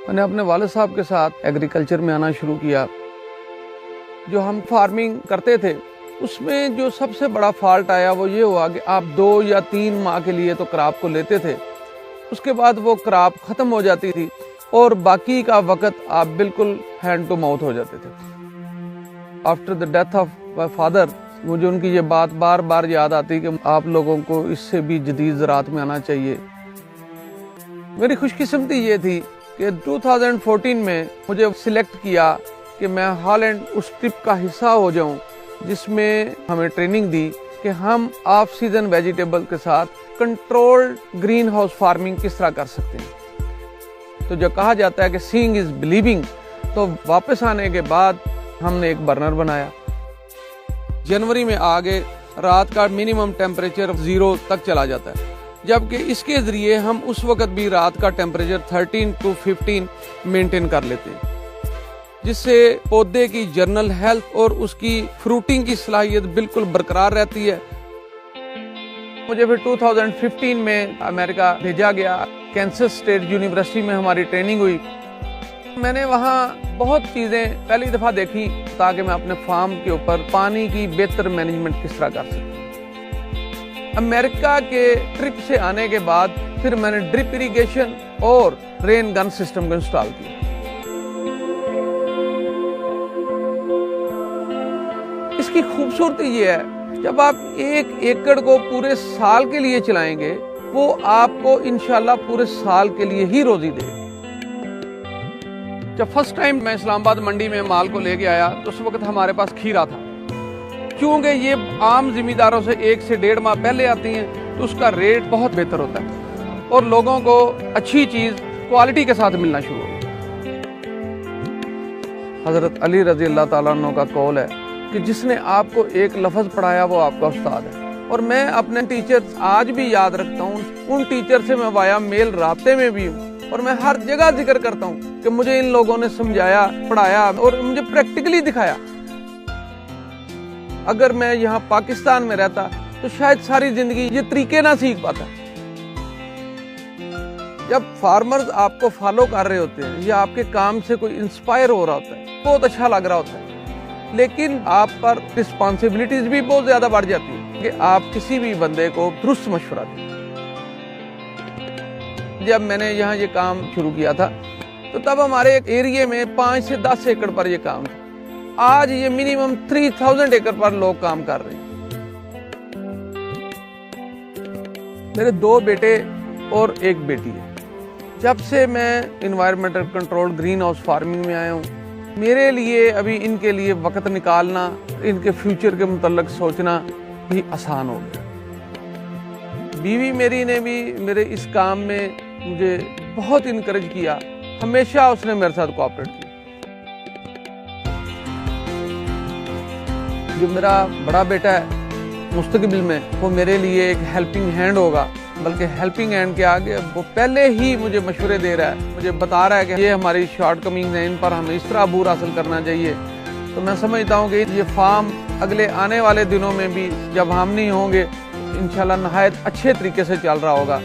میں نے اپنے والد صاحب کے ساتھ ایگریکلچر میں آنا شروع کیا. جو ہم فارمنگ کرتے تھے اس میں جو سب سے بڑا فالٹ آیا وہ یہ ہوا کہ آپ 2 یا 3 ماہ کے لیے تو کراپ کو لیتے تھے, اس کے بعد وہ کراپ ختم ہو جاتی تھی اور باقی کا وقت آپ بالکل ہینڈ ٹو ماؤتھ ہو جاتے تھے. After the death of my father مجھے ان کی یہ بات بار بار یاد آتی کہ آپ لوگوں کو اس سے بھی جدید زراعت میں آنا چاہیے. میری خوش قسمتی یہ تھی کہ 2014 میں مجھے سلیکٹ کیا کہ میں ہالینڈ اس ٹرپ کا حصہ ہو جاؤں جس میں ہمیں ٹریننگ دی کہ ہم آف سیزن ویجیٹیبل کے ساتھ کنٹرولڈ گرین ہاؤس فارمنگ کس طرح کر سکتے ہیں. تو جو کہا جاتا ہے کہ سینگ از بلیونگ, تو واپس آنے کے بعد ہم نے ایک برنر بنایا. جنوری میں آگے رات کا منیمم ٹیمپریچر 0 تک چلا جاتا ہے, جبکہ اس کے ذریعے ہم اس وقت بھی رات کا ٹیمپریچر 13 to 15 مینٹین کر لیتے ہیں, جس سے پودے کی جنرل ہیلتھ اور اس کی فروٹنگ کی صلاحیت بالکل برقرار رہتی ہے. مجھے پھر 2015 میں امریکہ بھیجا گیا. کینسس اسٹیٹ یونیورسٹی میں ہماری ٹریننگ ہوئی. میں نے وہاں بہت چیزیں پہلی دفعہ دیکھی تاکہ میں اپنے فارم کے اوپر پانی کی بہتر مینجمنٹ کس طرح کر سکوں. امریکہ کے ٹرپ سے آنے کے بعد پھر میں نے ڈرپ اریگیشن اور رین گن سسٹم کو انسٹال کیا. اس کی خوبصورتی یہ ہے, جب آپ 1 ایکڑ کو پورے سال کے لیے چلائیں گے وہ آپ کو انشاءاللہ پورے سال کے لیے ہی روزی دے. جب فرسٹ ٹائم میں اسلام آباد منڈی میں مال کو لے کے آیا تو اس وقت ہمارے پاس کھیرا تھا. کیونکہ یہ عام ذمہ داروں سے 1 سے 1.5 ماہ پہلے آتی ہیں تو اس کا ریٹ بہت بہتر ہوتا ہے اور لوگوں کو اچھی چیز کوالٹی کے ساتھ ملنا شروع ہو. حضرت علی رضی اللہ تعالیٰ عنہ کا قول ہے کہ جس نے آپ کو ایک لفظ پڑھایا وہ آپ کا استاد ہے. اور میں اپنے ٹیچر آج بھی یاد رکھتا ہوں. ان ٹیچر سے میں وایا میل رابطے میں بھی ہوں اور میں ہر جگہ ذکر کرتا ہوں کہ مجھے ان لوگوں نے سمجھایا, پڑھایا اور مجھے پریکٹیکلی دکھایا. اگر میں یہاں پاکستان میں رہتا تو شاید ساری زندگی یہ طریقے نہ سیکھ پاتا. جب فارمرز آپ کو فالو کر رہے ہوتے ہیں یا آپ کے کام سے کوئی انسپائر ہو رہا ہوتا ہے, بہت اچھا لگ رہا ہوتا ہے, لیکن آپ پر رسپانسبلٹیز بھی بہت زیادہ بڑھ جاتی ہیں کہ آپ کسی بھی بندے کو درست مشورہ دیں. جب میں نے یہاں یہ کام شروع کیا تھا تو تب ہمارے ایک ایریے میں 5 سے 10 ایکڑ پر یہ کام تھا. آج یہ منیمم 3000 ایکڑ پر لوگ کام کر رہے ہیں. میرے 2 بیٹے اور 1 بیٹی ہے. جب سے میں environmental control green house farming میں آیا ہوں, میرے لیے ابھی ان کے لیے وقت نکالنا, ان کے فیوچر کے متعلق سوچنا بھی آسان ہو گیا. بیوی میری نے بھی میرے اس کام میں مجھے بہت انکریج کیا. ہمیشہ اس نے میرے ساتھ کوآپریٹ کیا. جو میرا بڑا بیٹا ہے مستقبل میں وہ میرے لیے ایک ہیلپنگ ہینڈ ہوگا, بلکہ ہیلپنگ ہینڈ کے آگے وہ پہلے ہی مجھے مشورے دے رہا ہے, مجھے بتا رہا ہے کہ یہ ہماری شارٹ کمنگز ہیں, ان پر ہمیں اس طرح عبور حاصل کرنا چاہیے. تو میں سمجھتا ہوں کہ یہ فارم اگلے آنے والے دنوں میں بھی جب ہم نہیں ہوں گے انشاءاللہ نہایت اچھے طریقے سے چل رہا ہوگا.